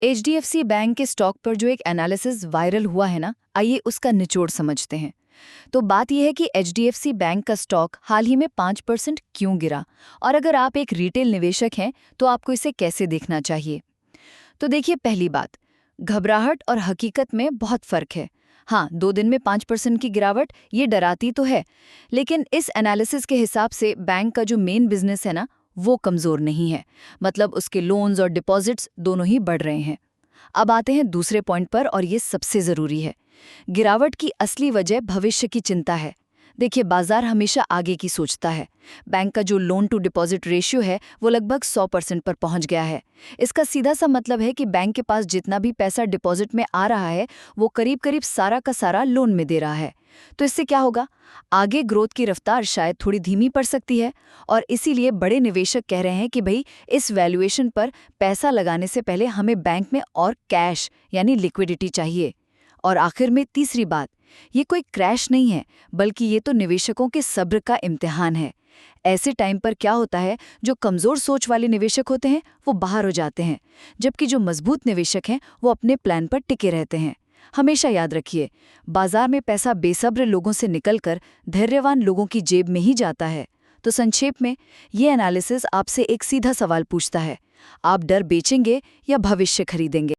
HDFC bank के stock पर जो एक एनालिसिस वायरल हुआ है ना, आइए उसका निचोड़ समझते हैं। तो बात यह है कि एचडीएफसी बैंक का स्टॉक हाल ही में 5% क्यों गिरा, और अगर आप एक रिटेल निवेशक हैं तो आपको इसे कैसे देखना चाहिए। तो देखिए, पहली बात, घबराहट और हकीकत में बहुत फर्क है। हाँ, 2 दिन में 5% की गिरावट ये डराती तो है, लेकिन इस एनालिसिस के हिसाब से बैंक का जो मेन बिजनेस है ना, वो कमजोर नहीं है। मतलब उसके लोन्स और डिपॉजिट्स दोनों ही बढ़ रहे हैं। अब आते हैं दूसरे पॉइंट पर, और ये सबसे जरूरी है। गिरावट की असली वजह भविष्य की चिंता है। देखिए, बाजार हमेशा आगे की सोचता है। बैंक का जो लोन टू डिपॉजिट रेशियो है वो लगभग 100% पर पहुंच गया है। इसका सीधा सा मतलब है कि बैंक के पास जितना भी पैसा डिपॉजिट में आ रहा है वो करीब करीब सारा का सारा लोन में दे रहा है। तो इससे क्या होगा? आगे ग्रोथ की रफ्तार शायद थोड़ी धीमी पड़ सकती है, और इसीलिए बड़े निवेशक कह रहे हैं कि भाई, इस वैल्यूएशन पर पैसा लगाने से पहले हमें बैंक में और कैश यानी लिक्विडिटी चाहिए। और आखिर में तीसरी बात, ये कोई क्रैश नहीं है, बल्कि ये तो निवेशकों के सब्र का इम्तिहान है। ऐसे टाइम पर क्या होता है, जो कमजोर सोच वाले निवेशक होते हैं वो बाहर हो जाते हैं, जबकि जो मजबूत निवेशक हैं वो अपने प्लान पर टिके रहते हैं। हमेशा याद रखिए, बाजार में पैसा बेसब्र लोगों से निकलकर धैर्यवान लोगों की जेब में ही जाता है। तो संक्षेप में, ये एनालिसिस आपसे एक सीधा सवाल पूछता है, आप डर बेचेंगे या भविष्य खरीदेंगे?